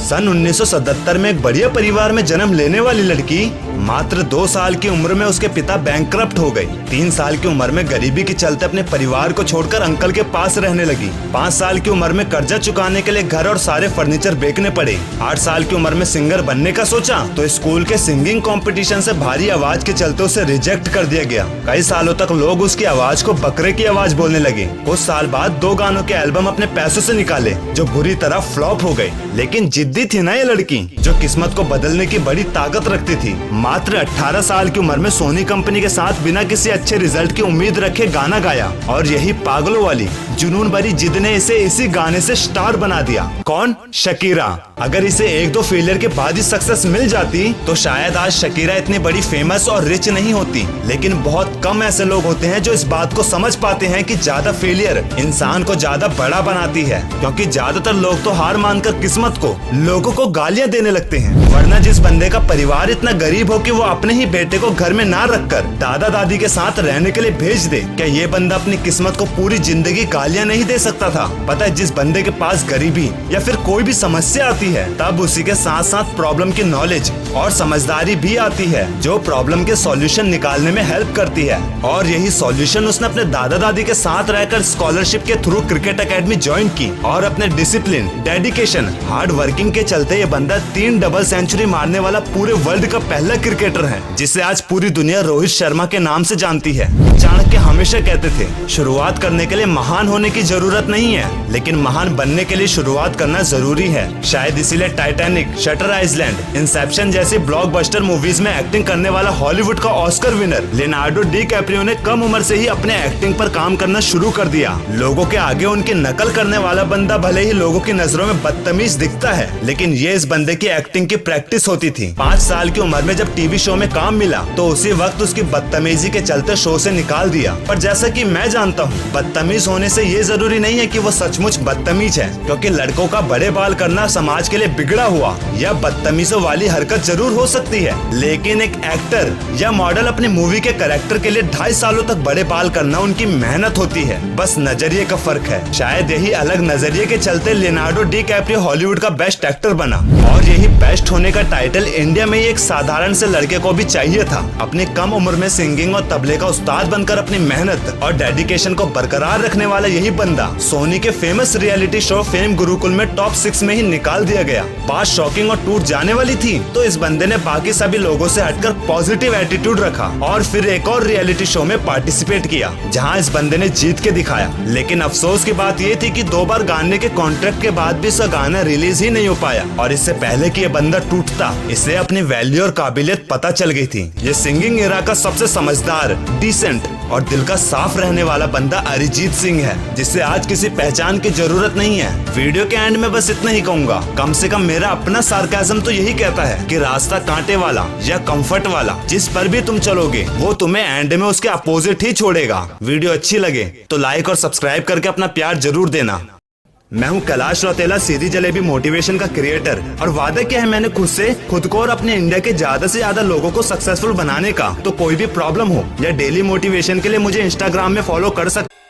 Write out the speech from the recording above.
सन 1977 में एक बढ़िया परिवार में जन्म लेने वाली लड़की मात्र 2 साल की उम्र में उसके पिता बैंकक्रप्ट हो गई। 3 साल की उम्र में गरीबी के चलते अपने परिवार को छोड़कर अंकल के पास रहने लगी। 5 साल की उम्र में कर्जा चुकाने के लिए घर और सारे फर्नीचर बेचने पड़े। 8 साल की उम्र में सिंगर बनने का सोचा तो स्कूल के सिंगिंग कंपटीशन से भारी आवाज के चलते उसे रिजेक्ट कर दिया गया। कई सालों तक लोग उसकी आवाज को बकरे की आवाज बोलने लगे। कुछ साल बाद 2 गानों के एल्बम अपने पैसों से निकाले जो बुरी तरह फ्लॉप हो गए। लेकिन जिद्दी थी ना ये लड़की, जो किस्मत को बदलने की बड़ी ताकत रखती थी। मात्र 18 साल की उम्र में सोनी कंपनी के साथ बिना किसी अच्छे रिजल्ट की उम्मीद रखे गाना गाया और यही पागलों वाली जुनून भरी जिद ने इसे इसी गाने से स्टार बना दिया। कौन? शकीरा। अगर इसे 1-2 फेलियर के बाद ही सक्सेस मिल जाती तो शायद आज शकीरा इतनी बड़ी फेमस और रिच नहीं होती। लेकिन बहुत कम ऐसे लोग होते हैं जो इस बात को समझ पाते हैं कि ज्यादा फेलियर इंसान को ज्यादा बड़ा बनाती है, क्योंकि ज्यादातर लोग तो हार मानकर किस्मत को, लोगों को गालियां देने लगते हैं। वरना जिस बंदे का परिवार इतना गरीब हो कि वो अपने ही बेटे को घर में ना रखकर दादा दादी के साथ रहने के लिए भेज दे, क्या ये बंदा अपनी किस्मत को पूरी जिंदगी गालियां नहीं दे सकता था? पता है, जिस बंदे के पास गरीबी या फिर कोई भी समस्या आती है तब उसी के साथ साथ प्रॉब्लम की नॉलेज और समझदारी भी आती है, जो प्रॉब्लम के सॉल्यूशन निकालने में हेल्प करती है। और यही सॉल्यूशन उसने अपने दादा दादी के साथ रहकर स्कॉलरशिप के थ्रू क्रिकेट एकेडमी ज्वाइन की और अपने डिसिप्लिन, डेडिकेशन, हार्ड वर्किंग के चलते ये बंदा 3 डबल सेंचुरी मारने वाला पूरे वर्ल्ड का पहला क्रिकेटर है, जिसे आज पूरी दुनिया रोहित शर्मा के नाम से जानती है। चाणक्य हमेशा कहते थे शुरुआत करने के लिए महान होने की जरूरत नहीं है, लेकिन महान बनने के लिए शुरुआत करना जरूरी है। शायद इसीलिए टाइटैनिक, शटर आइलैंड, इंसेप्शन जैसी ब्लॉकबस्टर मूवीज में एक्टिंग करने वाला हॉलीवुड का ऑस्कर विनर लियोनार्डो डिकैप्रियो ने कम उम्र से ही अपने एक्टिंग पर काम करना शुरू कर दिया। लोगों के आगे उनकी नकल करने वाला बंदा भले ही लोगों की नजरों में बदतमीज दिखता है, लेकिन ये इस बंदे की एक्टिंग की प्रैक्टिस होती थी। 5 साल की उम्र में जब टीवी शो में काम मिला तो उसी वक्त उसकी बदतमीजी के चलते शो से निकाल दिया। पर जैसा कि मैं जानता हूँ, बदतमीज होने से ये जरूरी नहीं है कि वो सचमुच बदतमीज है, क्योंकि लड़कों का बड़े बाल करना समाज के लिए बिगड़ा हुआ या बदतमीजों वाली हरकत जरूर हो सकती है, लेकिन एक एक्टर या मॉडल अपनी मूवी के कैरेक्टर के लिए 2.5 सालों तक बड़े बाल करना उनकी मेहनत होती है। बस नजरिए का फर्क है। शायद यही अलग नजरिए के चलते लियोनार्डो डिकैप्रियो हॉलीवुड का बेस्ट एक्टर बना, और यही बेस्ट होने का टाइटल इंडिया में एक साधारण से लड़के को भी चाहिए था। अपनी कम उम्र में सिंगिंग और तबले का उस्ताद बनकर अपनी मेहनत और डेडिकेशन को बरकरार रखने वाला यही बंदा सोनी के famous reality show fame Gurukul में टॉप 6 में ही निकाल दिया गया। बात शॉकिंग और टूट जाने वाली थी तो इस बंदे ने बाकी सभी लोगों से हटकर पॉजिटिव एटीट्यूड रखा और फिर एक और रियलिटी शो में पार्टिसिपेट किया, जहां इस बंदे ने जीत के दिखाया। लेकिन अफसोस की बात ये थी कि 2 बार गाने के कॉन्ट्रैक्ट के बाद भी इसका गाना रिलीज ही नहीं हो पाया, और इससे पहले कि ये बंदा टूटता इसे अपनी वैल्यू और काबिलियत पता चल गई थी। ये सिंगिंग एरा का सबसे समझदार, डिसेंट और दिल का साफ रहने वाला बंदा अरिजीत सिंह है, जिससे आज किसी पहचान की जरूरत नहीं है। वीडियो के एंड में बस इतना ही कहूंगा, कम से कम मेरा अपना सार्काज़म तो यही कहता है कि रास्ता कांटे वाला या कंफर्ट वाला जिस पर भी तुम चलोगे वो तुम्हें एंड में उसके अपोजिट ही छोड़ेगा। वीडियो अच्छी लगे तो लाइक और सब्सक्राइब करके अपना प्यार जरूर देना। मैं हूँ कैलाश रौतेला, सीधी जलेबी मोटिवेशन का क्रिएटर, और वादा किया है मैंने खुद को और अपने इंडिया के ज्यादा से ज्यादा लोगों को सक्सेसफुल बनाने का। तो कोई भी प्रॉब्लम हो या डेली मोटिवेशन के लिए मुझे इंस्टाग्राम में फॉलो कर सकते।